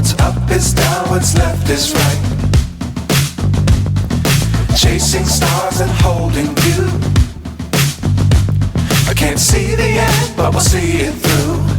What's up is down, what's left is right. Chasing stars and holding you. I can't see the end, but we'll see it through.